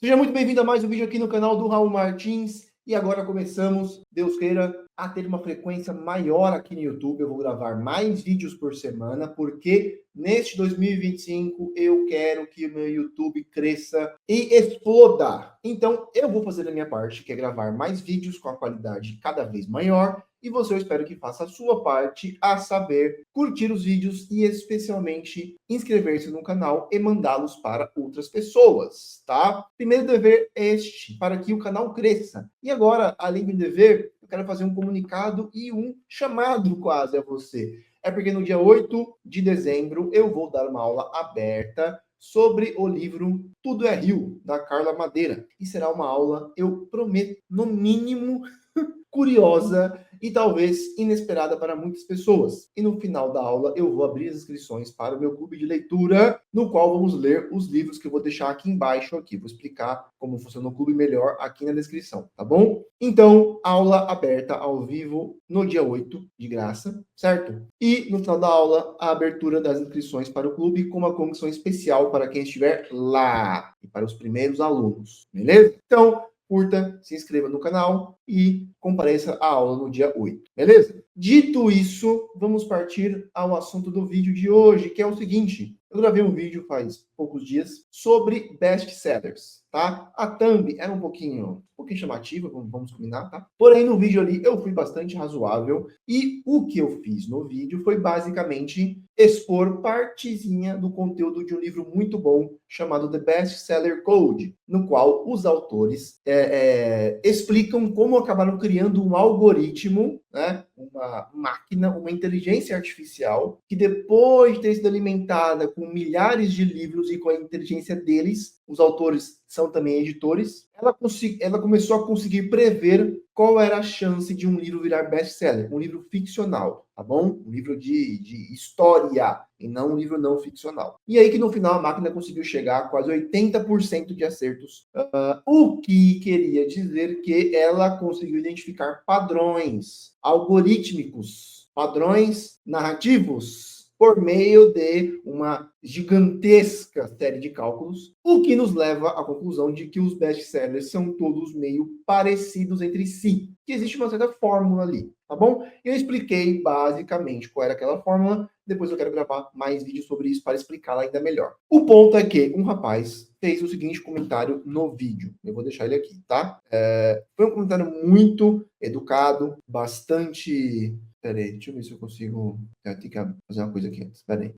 Seja muito bem-vindo a mais um vídeo aqui no canal do Raul Martins. E agora começamos, Deus queira, a ter uma frequência maior aqui no YouTube. Eu vou gravar mais vídeos por semana, porque neste 2025 eu quero que o meu YouTube cresça e exploda. Então eu vou fazer a minha parte, que é gravar mais vídeos com a qualidade cada vez maior. E você, eu espero que faça a sua parte, a saber, curtir os vídeos e especialmente inscrever-se no canal e mandá-los para outras pessoas, tá? Primeiro dever é este, para que o canal cresça. E agora, além do dever, eu quero fazer um comunicado e um chamado quase a você. É porque no dia 8 de dezembro eu vou dar uma aula aberta sobre o livro Tudo é Rio, da Carla Madeira. E será uma aula, eu prometo, no mínimo curiosa e talvez inesperada para muitas pessoas. E no final da aula eu vou abrir as inscrições para o meu clube de leitura, no qual vamos ler os livros que eu vou deixar aqui embaixo aqui. Vou explicar como funciona o clube melhor aqui na descrição, tá bom? Então, aula aberta ao vivo no dia 8, de graça, certo? E no final da aula, a abertura das inscrições para o clube com uma comissão especial para quem estiver lá e para os primeiros alunos, beleza? Então, curta, se inscreva no canal e compareça à aula no dia 8, beleza? Dito isso, vamos partir ao assunto do vídeo de hoje, que é o seguinte. Eu gravei um vídeo faz poucos dias sobre best-sellers, tá? A thumb era um pouquinho chamativa, vamos combinar, tá? Porém, no vídeo ali eu fui bastante razoável e o que eu fiz no vídeo foi basicamente expor partezinha do conteúdo de um livro muito bom chamado The Best Seller Code, no qual os autores explicam como acabaram criando um algoritmo, né? Uma máquina, uma inteligência artificial, que depois de ter sido alimentada com milhares de livros e com a inteligência deles, os autores são também editores, ela começou a conseguir prever qual era a chance de um livro virar best-seller, um livro ficcional, tá bom? Um livro de história, e não um livro não ficcional. E aí que no final a máquina conseguiu chegar a quase 80% de acertos, o que queria dizer que ela conseguiu identificar padrões algorítmicos, padrões narrativos, por meio de uma gigantesca série de cálculos, o que nos leva à conclusão de que os best-sellers são todos meio parecidos entre si, que existe uma certa fórmula ali, tá bom? Eu expliquei basicamente qual era aquela fórmula, depois eu quero gravar mais vídeos sobre isso para explicá-la ainda melhor. O ponto é que um rapaz fez o seguinte comentário no vídeo, eu vou deixar ele aqui, tá? Foi um comentário muito educado, bastante... Peraí, deixa eu ver se eu consigo... Eu tenho que fazer uma coisa aqui antes, peraí.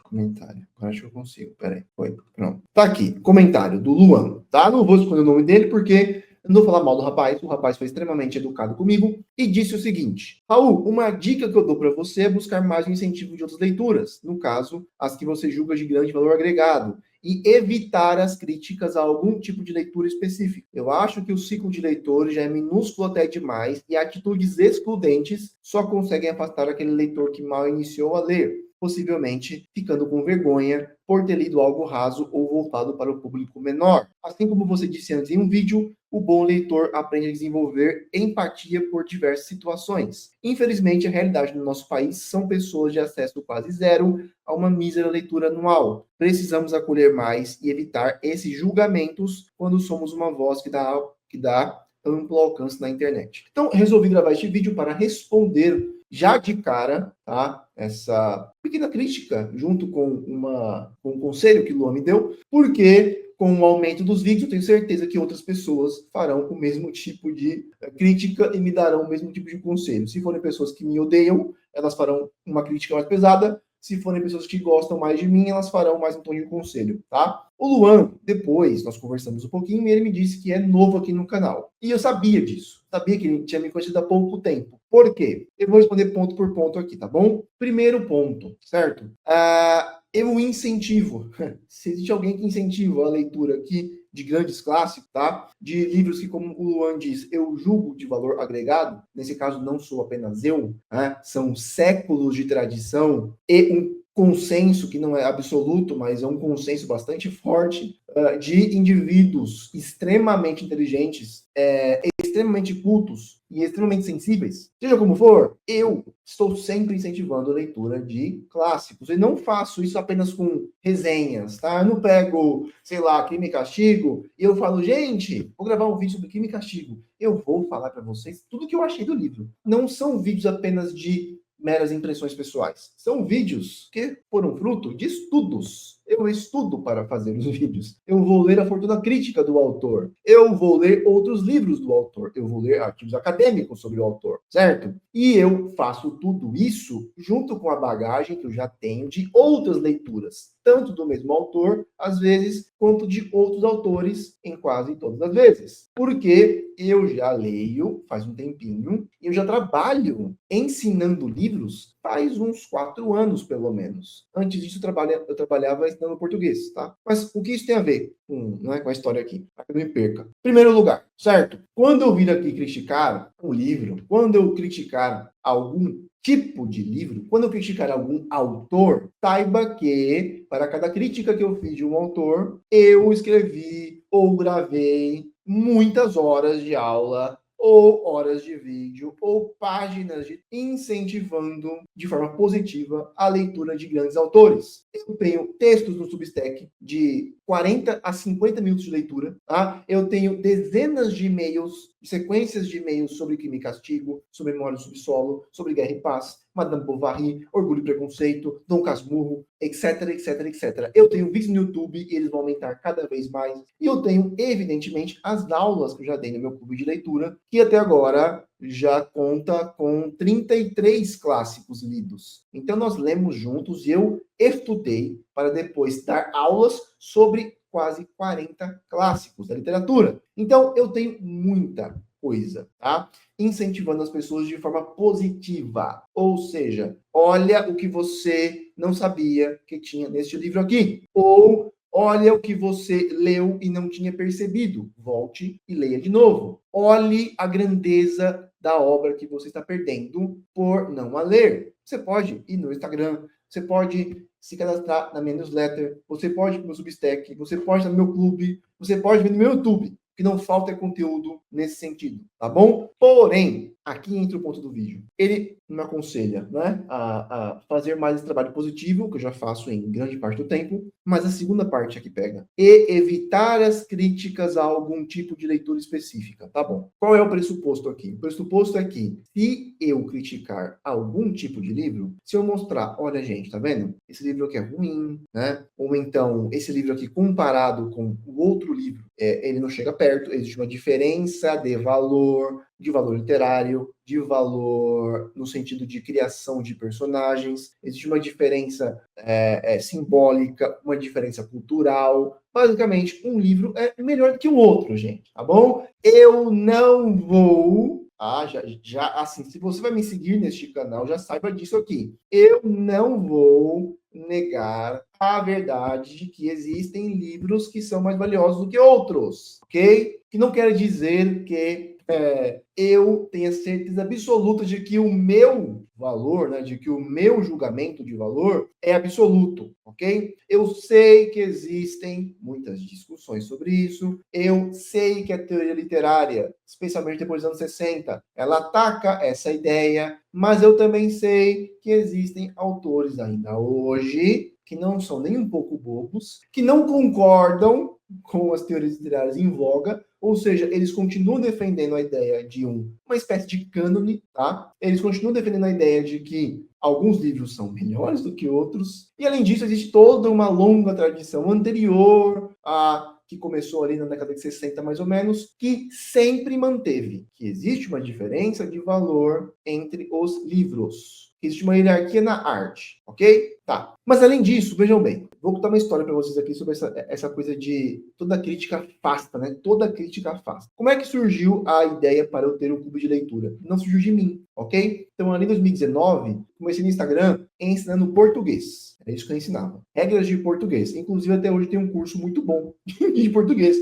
Comentário, agora acho que eu consigo, peraí. Foi, pronto. Tá aqui, comentário do Luan, tá? Não vou escolher o nome dele porque não vou falar mal do rapaz, o rapaz foi extremamente educado comigo e disse o seguinte: Raul, uma dica que eu dou para você é buscar mais um incentivo de outras leituras, no caso, as que você julga de grande valor agregado, e evitar as críticas a algum tipo de leitura específica. Eu acho que o ciclo de leitores já é minúsculo até demais e atitudes excludentes só conseguem afastar aquele leitor que mal iniciou a ler, possivelmente ficando com vergonha por ter lido algo raso ou voltado para o público menor. Assim como você disse antes em um vídeo, o bom leitor aprende a desenvolver empatia por diversas situações. Infelizmente, a realidade no nosso país são pessoas de acesso quase zero a uma mísera leitura anual. Precisamos acolher mais e evitar esses julgamentos quando somos uma voz que dá amplo alcance na internet. Então, resolvi gravar este vídeo para responder já de cara, tá? Essa pequena crítica, junto com um conselho que o Luan me deu, porque com o aumento dos vídeos, eu tenho certeza que outras pessoas farão o mesmo tipo de crítica e me darão o mesmo tipo de conselho. Se forem pessoas que me odeiam, elas farão uma crítica mais pesada. Se forem pessoas que gostam mais de mim, elas farão mais um tom de conselho, tá? O Luan, depois, nós conversamos um pouquinho e ele me disse que é novo aqui no canal. E eu sabia disso. Sabia que ele tinha me conhecido há pouco tempo. Por quê? Eu vou responder ponto por ponto aqui, tá bom? Primeiro ponto, certo? Eu incentivo. Se existe alguém que incentiva a leitura aqui de grandes clássicos, tá? De livros que, como o Luan diz, eu julgo de valor agregado. Nesse caso, não sou apenas eu, né? São séculos de tradição e um consenso que não é absoluto, mas é um consenso bastante forte de indivíduos extremamente inteligentes, extremamente cultos e extremamente sensíveis, seja como for, eu estou sempre incentivando a leitura de clássicos. E não faço isso apenas com resenhas, tá? Eu não pego, sei lá, Crime e Castigo e eu falo, gente, vou gravar um vídeo sobre Crime e Castigo. Eu vou falar para vocês tudo que eu achei do livro. Não são vídeos apenas de meras impressões pessoais. São vídeos que foram fruto de estudos. Eu estudo para fazer os vídeos. Eu vou ler a fortuna crítica do autor. Eu vou ler outros livros do autor. Eu vou ler artigos acadêmicos sobre o autor, certo? E eu faço tudo isso junto com a bagagem que eu já tenho de outras leituras, tanto do mesmo autor, às vezes, quanto de outros autores, em quase todas as vezes. Porque eu já leio faz um tempinho, e eu já trabalho ensinando livros faz uns 4 anos, pelo menos. Antes disso, eu trabalhava ensinando português, tá? Mas o que isso tem a ver com a história aqui? Para que eu não me perca. Primeiro lugar, certo? Quando eu vir aqui criticar um livro, quando eu criticar algum tipo de livro, quando eu criticar algum autor, saiba que, para cada crítica que eu fiz de um autor, eu escrevi ou gravei muitas horas de aula, ou horas de vídeo, ou páginas incentivando de forma positiva a leitura de grandes autores. Eu tenho textos no Substack de 40 a 50 minutos de leitura, tá? Eu tenho dezenas de e-mails, sequências de e-mails sobre Crime e Castigo, sobre Memória do Subsolo, sobre Guerra e Paz, Madame Bovary, Orgulho e Preconceito, Dom Casmurro, etc, etc, etc. Eu tenho vídeos no YouTube e eles vão aumentar cada vez mais. E eu tenho, evidentemente, as aulas que eu já dei no meu clube de leitura, que até agora já conta com 33 clássicos lidos. Então nós lemos juntos e eu estudei para depois dar aulas sobre quase 40 clássicos da literatura. Então eu tenho muita coisa, tá? Incentivando as pessoas de forma positiva. Ou seja, olha o que você não sabia que tinha neste livro aqui. Ou olha o que você leu e não tinha percebido. Volte e leia de novo. Olhe a grandeza da obra que você está perdendo por não a ler. Você pode ir no Instagram, você pode se cadastrar na minha newsletter, você pode ir no meu Substack, você pode ir no meu clube, você pode vir no meu YouTube, que não falta conteúdo nesse sentido, tá bom? Porém, aqui entra o ponto do vídeo. Ele me aconselha, né, a fazer mais esse trabalho positivo, que eu já faço em grande parte do tempo, mas a segunda parte aqui pega. E evitar as críticas a algum tipo de leitura específica, tá bom? Qual é o pressuposto aqui? O pressuposto é que, se eu criticar algum tipo de livro, se eu mostrar, olha gente, tá vendo? Esse livro aqui é ruim, né? Ou então, esse livro aqui comparado com o outro livro, ele não chega perto, existe uma diferença de valor literário, de valor no sentido de criação de personagens, existe uma diferença simbólica, uma diferença cultural. Basicamente, um livro é melhor do que o outro, gente, tá bom? Eu não vou... assim, se você vai me seguir neste canal, já saiba disso aqui. Eu não vou negar a verdade de que existem livros que são mais valiosos do que outros, ok? Que não quer dizer que eu tenha certeza absoluta de que o meu valor, né, de que o meu julgamento de valor é absoluto, ok? Eu sei que existem muitas discussões sobre isso, eu sei que a teoria literária, especialmente depois dos anos 60, ela ataca essa ideia, mas eu também sei que existem autores ainda hoje que não são nem um pouco bobos, que não concordam com as teorias literárias em voga, ou seja, eles continuam defendendo a ideia de uma espécie de cânone, tá? Eles continuam defendendo a ideia de que alguns livros são melhores do que outros, e além disso existe toda uma longa tradição anterior que começou ali na década de 60, mais ou menos, que sempre manteve que existe uma diferença de valor entre os livros. Existe uma hierarquia na arte, ok? Tá. Mas além disso, vejam bem, vou contar uma história para vocês aqui sobre essa coisa de toda crítica afasta, né? Toda crítica afasta. Como é que surgiu a ideia para eu ter um clube de leitura? Não surgiu de mim, ok? Então, ali em 2019, comecei no Instagram ensinando português. É isso que eu ensinava. Regras de português. Inclusive, até hoje tem um curso muito bom de português.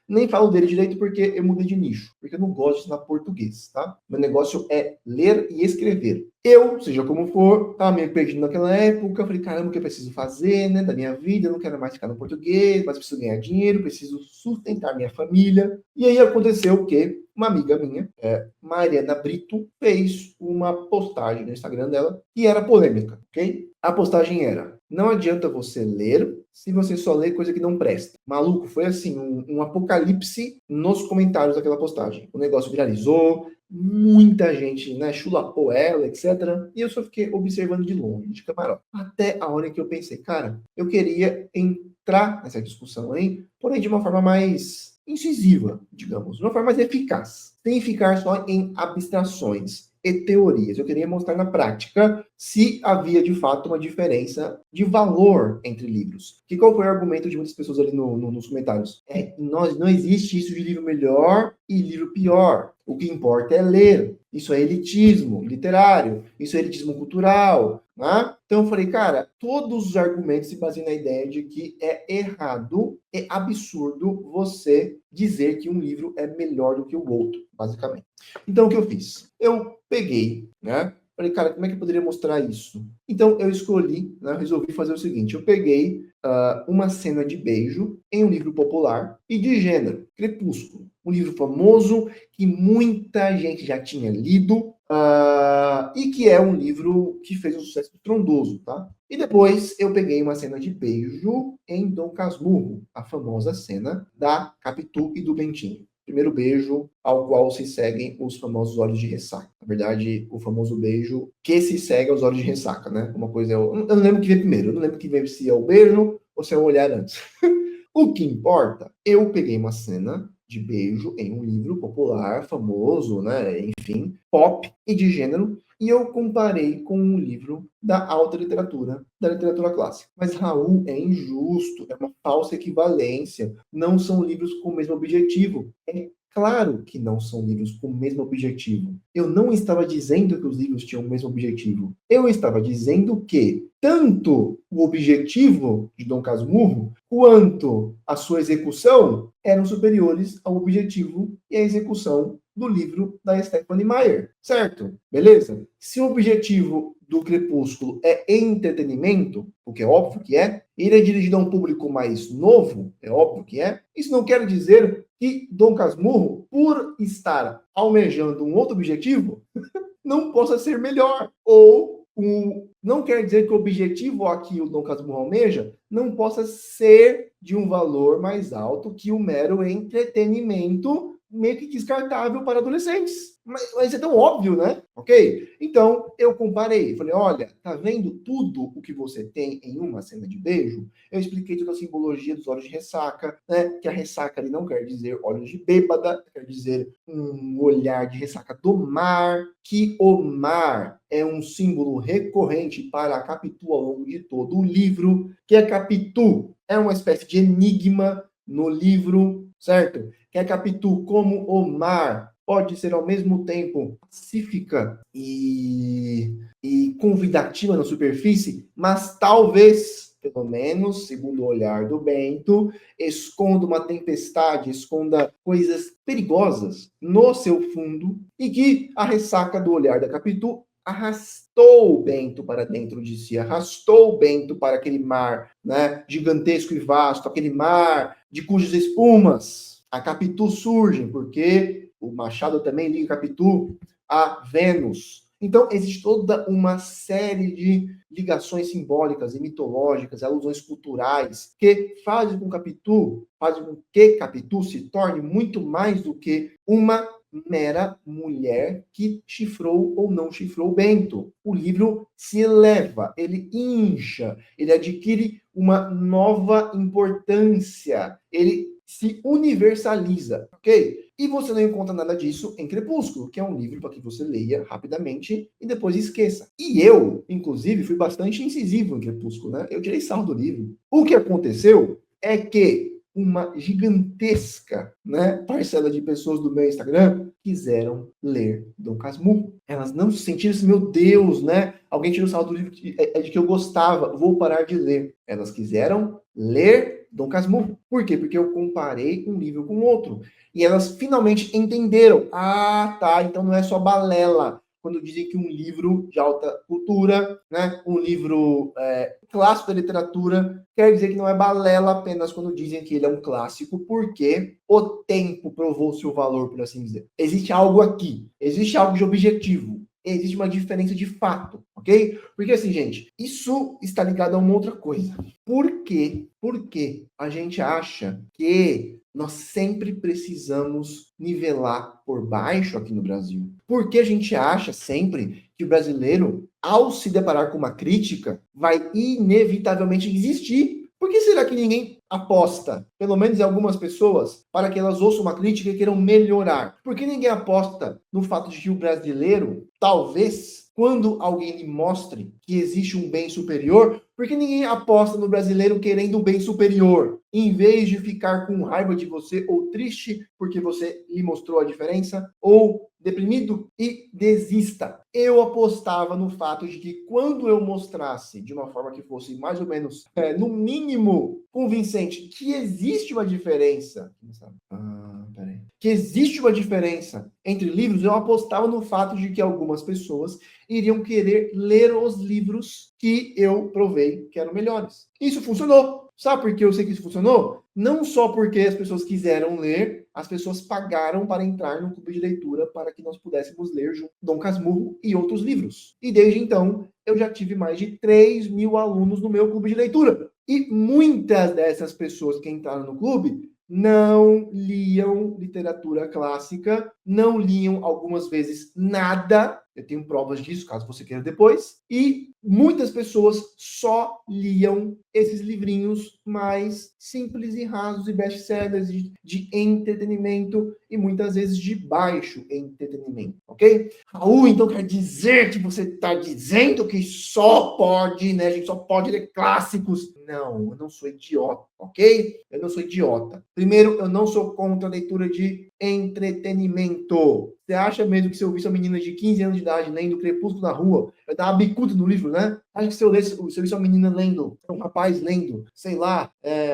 Nem falo dele direito porque eu mudei de nicho, porque eu não gosto de ensinar português, tá? Meu negócio é ler e escrever. Eu, seja como for, estava meio perdido naquela época, eu falei, caramba, o que eu preciso fazer, né, da minha vida? Eu não quero mais ficar no português, mas preciso ganhar dinheiro, preciso sustentar minha família. E aí aconteceu que uma amiga minha, Mariana Brito, fez uma postagem no Instagram dela que era polêmica, ok? A postagem era: não adianta você ler se você só lê coisa que não presta. Maluco, foi assim, um apocalipse nos comentários daquela postagem. O negócio viralizou, muita gente, né, chulapou ela, etc. E eu só fiquei observando de longe, de camarote. Até a hora que eu pensei, cara, eu queria entrar nessa discussão aí, porém de uma forma mais incisiva, digamos, de uma forma mais eficaz, sem ficar só em abstrações e teorias. Eu queria mostrar na prática se havia de fato uma diferença de valor entre livros. Que qual foi o argumento de muitas pessoas ali nos comentários? Não existe isso de livro melhor e livro pior. O que importa é ler. Isso é elitismo literário, isso é elitismo cultural. Né? Então eu falei, cara, todos os argumentos se baseiam na ideia de que é errado, é absurdo você dizer que um livro é melhor do que o outro, basicamente. Então o que eu fiz? Eu peguei, né? Falei, cara, como é que eu poderia mostrar isso? Então eu escolhi, né, resolvi fazer o seguinte: eu peguei uma cena de beijo em um livro popular e de gênero, Crepúsculo. Um livro famoso que muita gente já tinha lido e que é um livro que fez um sucesso estrondoso, tá? E depois eu peguei uma cena de beijo em Dom Casmurro, a famosa cena da Capitu e do Bentinho. Primeiro beijo ao qual se seguem os famosos olhos de ressaca. Na verdade, o famoso beijo que se segue aos olhos de ressaca, né? Uma coisa é eu não lembro o que veio primeiro, eu não lembro que veio se é o beijo ou se é o olhar antes. O que importa, eu peguei uma cena de beijo em um livro popular, famoso, né? Enfim, pop e de gênero, e eu comparei com um livro da alta literatura, da literatura clássica. Mas, Raul, é injusto, é uma falsa equivalência, não são livros com o mesmo objetivo. É claro que não são livros com o mesmo objetivo. Eu não estava dizendo que os livros tinham o mesmo objetivo. Eu estava dizendo que tanto o objetivo de Dom Casmurro quanto a sua execução eram superiores ao objetivo e à execução do livro da Stephenie Meyer, certo? Beleza? Se o objetivo do Crepúsculo é entretenimento, o que é óbvio que é, ele é dirigido a um público mais novo, é óbvio que é, isso não quer dizer que Dom Casmurro, por estar almejando um outro objetivo, não possa ser melhor. Ou não quer dizer que o objetivo a que o Dom Casmurro almeja não possa ser de um valor mais alto que o mero entretenimento meio que descartável para adolescentes. Mas é tão óbvio, né? Ok? Então, eu comparei. Falei, olha, tá vendo tudo o que você tem em uma cena de beijo? Eu expliquei toda a simbologia dos olhos de ressaca, né? Que a ressaca ali não quer dizer olhos de bêbada, quer dizer um olhar de ressaca do mar, que o mar é um símbolo recorrente para a Capitu ao longo de todo o livro, que a Capitu é uma espécie de enigma no livro, certo? Que a Capitu, como o mar, pode ser ao mesmo tempo pacífica e convidativa na superfície, mas talvez, pelo menos, segundo o olhar do Bento, esconda uma tempestade, esconda coisas perigosas no seu fundo e que a ressaca do olhar da Capitu arrastou o Bento para dentro de si, arrastou o Bento para aquele mar, né, gigantesco e vasto, aquele mar de cujas espumas a Capitu surge, porque o Machado também liga Capitu a Vênus. Então, existe toda uma série de ligações simbólicas e mitológicas, alusões culturais, que fazem com que Capitu se torne muito mais do que uma mera mulher que chifrou ou não chifrou Bento. O livro se eleva, ele incha, ele adquire uma nova importância, ele se universaliza, ok? E você não encontra nada disso em Crepúsculo, que é um livro para que você leia rapidamente e depois esqueça. E eu, inclusive, fui bastante incisivo em Crepúsculo, né? Eu tirei sarro do livro. O que aconteceu é que uma gigantesca, né, parcela de pessoas do meu Instagram quiseram ler Dom Casmurro. Elas não se sentiram assim, meu Deus, né? Alguém tirou sarro do livro de que eu gostava, vou parar de ler. Elas quiseram ler Dom Casmurro. Por quê? Porque eu comparei um livro com outro. E elas finalmente entenderam. Ah, tá, então não é só balela quando dizem que um livro de alta cultura, né, um livro clássico da literatura, quer dizer que não é balela apenas quando dizem que ele é um clássico, porque o tempo provou seu valor, por assim dizer. Existe algo aqui, existe algo de objetivo, existe uma diferença de fato, ok? Porque assim, gente, isso está ligado a uma outra coisa. Por quê? Porque a gente acha que nós sempre precisamos nivelar por baixo aqui no Brasil. Porque a gente acha sempre que o brasileiro, ao se deparar com uma crítica, vai inevitavelmente desistir. Por que será que ninguém aposta, pelo menos em algumas pessoas, para que elas ouçam uma crítica e queiram melhorar? Por que ninguém aposta no fato de que o brasileiro, talvez, quando alguém lhe mostre que existe um bem superior, porque ninguém aposta no brasileiro querendo um bem superior, em vez de ficar com raiva de você ou triste porque você lhe mostrou a diferença, ou deprimido e desista. Eu apostava no fato de que quando eu mostrasse de uma forma que fosse mais ou menos, no mínimo, convincente, que existe uma diferença. Peraí. Que existe uma diferença entre livros, eu apostava no fato de que algumas pessoas iriam querer ler os livros que eu provei que eram melhores. Isso funcionou. Sabe por que eu sei que isso funcionou? Não só porque as pessoas quiseram ler, as pessoas pagaram para entrar no clube de leitura para que nós pudéssemos ler junto Dom Casmurro e outros livros. E desde então, eu já tive mais de 3.000 alunos no meu clube de leitura. E muitas dessas pessoas que entraram no clube não liam literatura clássica, não liam algumas vezes nada. Eu tenho provas disso, caso você queira depois. E muitas pessoas só liam esses livrinhos mais simples e rasos e best-sellers de entretenimento e muitas vezes de baixo entretenimento, ok? Raul, então quer dizer que você está dizendo que só pode, né? A gente só pode ler clássicos. Não, eu não sou idiota, ok? Eu não sou idiota. Primeiro, eu não sou contra a leitura de entretenimento. Você acha mesmo que se eu visse uma menina de 15 anos de idade lendo Crepúsculo na rua, eu dar uma bicuda no livro, né? Acho que se eu visse uma menina lendo, um rapaz lendo, sei lá,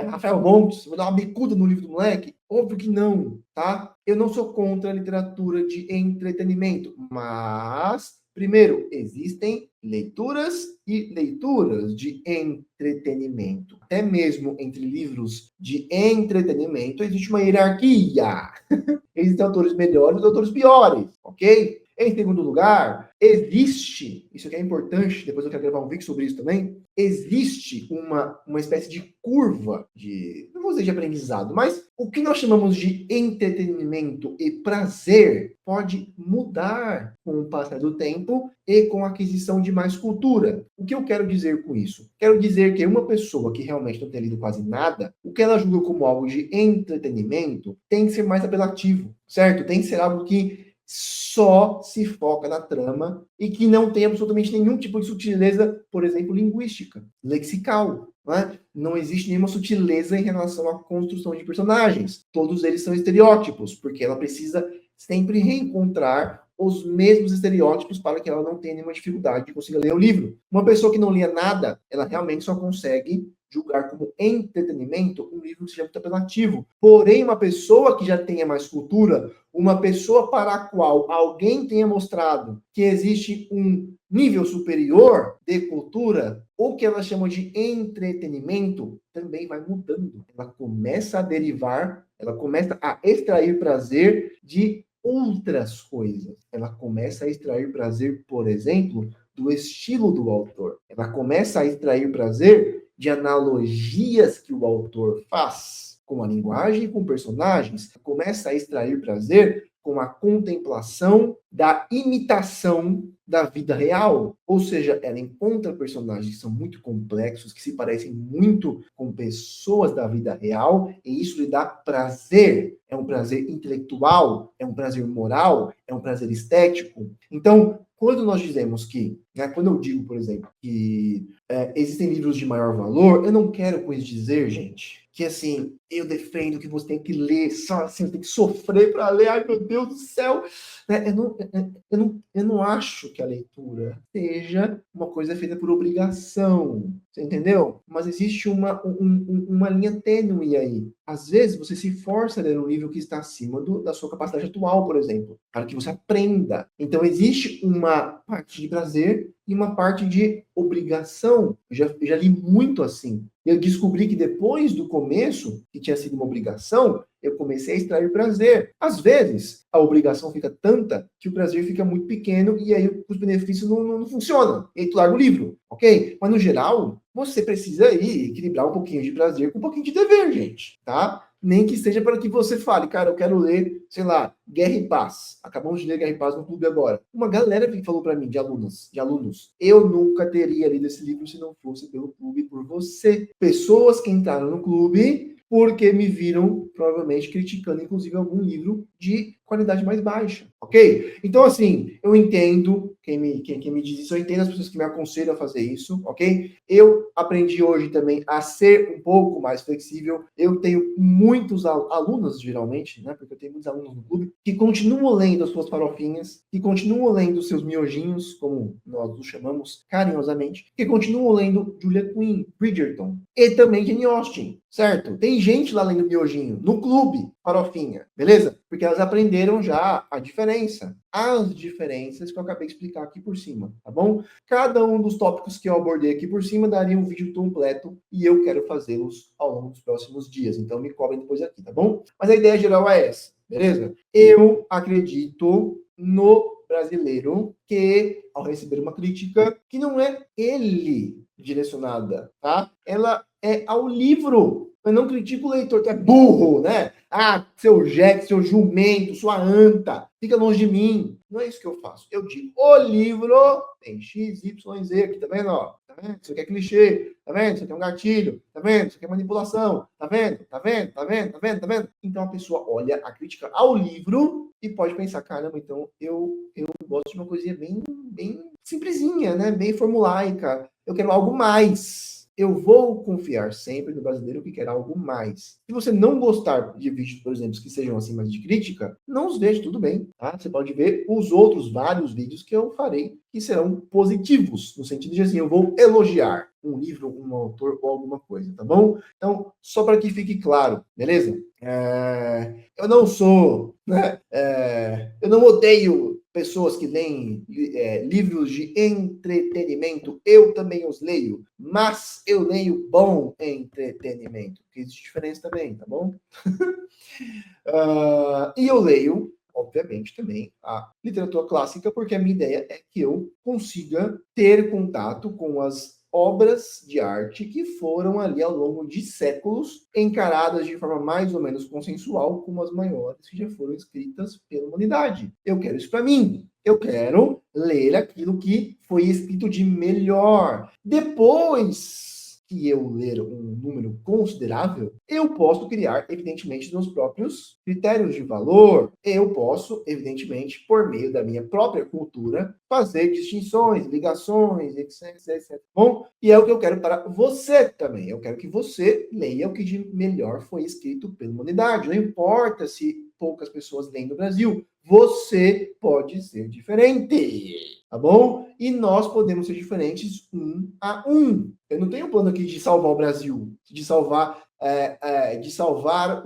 Rafael Montes, eu vou dar uma bicuda no livro do moleque? Óbvio que não, tá? Eu não sou contra a literatura de entretenimento, mas primeiro, existem leituras e leituras de entretenimento. Até mesmo entre livros de entretenimento existe uma hierarquia. Existem autores melhores e autores piores, ok? Em segundo lugar, existe, isso aqui é importante, depois eu quero gravar um vídeo sobre isso também, existe uma espécie de curva não vou dizer de aprendizado, mas o que nós chamamos de entretenimento e prazer pode mudar com o passar do tempo e com a aquisição de mais cultura. O que eu quero dizer com isso? Quero dizer que uma pessoa que realmente não tem lido quase nada, o que ela julga como algo de entretenimento tem que ser mais apelativo, certo? Tem que ser algo que só se foca na trama e que não tem absolutamente nenhum tipo de sutileza, por exemplo, linguística, lexical. Né? Não existe nenhuma sutileza em relação à construção de personagens. Todos eles são estereótipos, porque ela precisa sempre reencontrar os mesmos estereótipos para que ela não tenha nenhuma dificuldade de conseguir ler o livro. Uma pessoa que não lia nada, ela realmente só consegue julgar como entretenimento um livro que seja muito apelativo. Porém, uma pessoa que já tenha mais cultura, uma pessoa para a qual alguém tenha mostrado que existe um nível superior de cultura, o que ela chama de entretenimento, também vai mudando. Ela começa a derivar, ela começa a extrair prazer de outras coisas. Ela começa a extrair prazer, por exemplo, do estilo do autor. Ela começa a extrair prazer de analogias que o autor faz com a linguagem e com personagens. Começa a extrair prazer com a contemplação da imitação da vida real. Ou seja, ela encontra personagens que são muito complexos, que se parecem muito com pessoas da vida real, e isso lhe dá prazer. É um prazer intelectual, é um prazer moral, é um prazer estético. Então, quando nós dizemos que, quando eu digo, por exemplo, que existem livros de maior valor, eu não quero com isso dizer, gente, que assim, eu defendo que você tem que ler, só assim, tem que sofrer para ler, ai meu Deus do céu. Né? Eu não acho que a leitura seja uma coisa feita por obrigação, você entendeu? Mas existe uma linha tênue aí. Às vezes você se força a ler um livro que está acima da sua capacidade atual, por exemplo, para que você aprenda. Então existe uma parte de prazer e uma parte de obrigação. Eu já li muito assim. Eu descobri que depois do começo, que tinha sido uma obrigação, eu comecei a extrair prazer. Às vezes, a obrigação fica tanta que o prazer fica muito pequeno e aí os benefícios não funcionam. E aí tu larga o livro, ok? Mas no geral, você precisa aí equilibrar um pouquinho de prazer com um pouquinho de dever, gente, tá? Nem que seja para que você fale, cara, eu quero ler, sei lá, Guerra e Paz. Acabamos de ler Guerra e Paz no clube agora. Uma galera que falou para mim, de alunos, eu nunca teria lido esse livro se não fosse pelo clube, por você. Pessoas que entraram no clube porque me viram, provavelmente, criticando, inclusive, algum livro de qualidade mais baixa, ok? Então, assim, eu entendo quem me diz isso, eu entendo as pessoas que me aconselham a fazer isso, ok? Eu aprendi hoje também a ser um pouco mais flexível. Eu tenho muitos alunos, geralmente, né? Porque eu tenho muitos alunos no clube, que continuam lendo as suas farofinhas, que continuam lendo os seus miojinhos, como nós os chamamos carinhosamente, que continuam lendo Julia Quinn, Bridgerton, e também Jane Austen, certo? Tem gente lá lendo miojinho, no clube, farofinha, beleza? Porque elas aprenderam já a diferença. As diferenças que eu acabei de explicar aqui por cima, tá bom? Cada um dos tópicos que eu abordei aqui por cima daria um vídeo completo e eu quero fazê-los ao longo dos próximos dias. Então me cobrem depois aqui, tá bom? Mas a ideia geral é essa, beleza? Eu acredito no brasileiro que, ao receber uma crítica, que não é ele direcionada, tá? Ela é ao livro. Eu não critico o leitor que é burro, né? Ah, seu jegue, seu jumento, sua anta, fica longe de mim. Não é isso que eu faço. Eu digo, o livro tem X, Y, Z aqui, tá vendo? Ó? Tá vendo? Isso aqui é clichê, tá vendo? Isso aqui é um gatilho, tá vendo? Isso aqui é manipulação, tá vendo? Tá vendo? Tá vendo? Tá vendo? Tá vendo? Então a pessoa olha a crítica ao livro e pode pensar, caramba, então eu gosto de uma coisinha bem simplesinha, né? Bem formulaica. Eu quero algo mais. Eu vou confiar sempre no brasileiro que quer algo mais. Se você não gostar de vídeos, por exemplo, que sejam assim mais de crítica, não os veja, tudo bem, tá? Você pode ver os outros vários vídeos que eu farei que serão positivos, no sentido de assim, eu vou elogiar um livro, um autor ou alguma coisa, tá bom? Então, só para que fique claro, beleza? Eu não sou, né? Eu não odeio pessoas que leem livros de entretenimento, eu também os leio, mas eu leio bom entretenimento, que existe diferença também, tá bom? E eu leio, obviamente, também a literatura clássica, porque a minha ideia é que eu consiga ter contato com as obras de arte que foram ali ao longo de séculos encaradas de forma mais ou menos consensual como as maiores que já foram escritas pela humanidade. Eu quero isso para mim. Eu quero ler aquilo que foi escrito de melhor. Depois que eu ler um número considerável, eu posso criar, evidentemente, meus próprios critérios de valor. Eu posso, evidentemente, por meio da minha própria cultura, fazer distinções, ligações, etc, etc. Bom, e é o que eu quero para você também. Eu quero que você leia o que de melhor foi escrito pela humanidade. Não importa se poucas pessoas leem no Brasil, você pode ser diferente, tá bom? E nós podemos ser diferentes um a um. Eu não tenho um plano aqui de salvar o Brasil, de salvar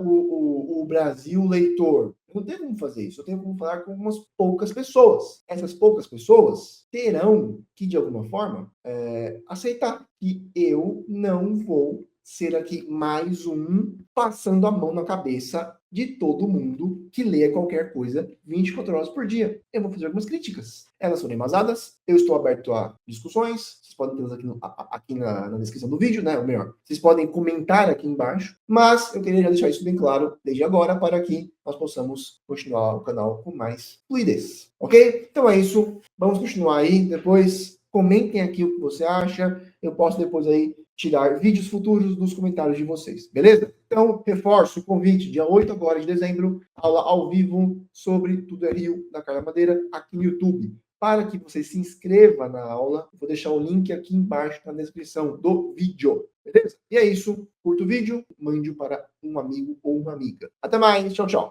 o Brasil leitor. Eu não tenho como fazer isso. Eu tenho como falar com umas poucas pessoas. Essas poucas pessoas terão que, de alguma forma, aceitar que eu não vou ser aqui mais um passando a mão na cabeça de todo mundo que leia qualquer coisa 24 horas por dia. Eu vou fazer algumas críticas. Elas foram embasadas, eu estou aberto a discussões, vocês podem tê-las aqui na descrição do vídeo, né? Ou melhor, vocês podem comentar aqui embaixo, mas eu queria já deixar isso bem claro desde agora para que nós possamos continuar o canal com mais fluidez, ok? Então é isso, vamos continuar aí, depois comentem aqui o que você acha, eu posso depois aí tirar vídeos futuros dos comentários de vocês, beleza? Então, reforço o convite, dia 8 agora de dezembro, aula ao vivo sobre Tudo é Rio, da Carla Madeira, aqui no YouTube. para que você se inscreva na aula. Vou deixar o link aqui embaixo na descrição do vídeo, beleza? E é isso. Curta o vídeo, mande para um amigo ou uma amiga. Até mais. Tchau, tchau.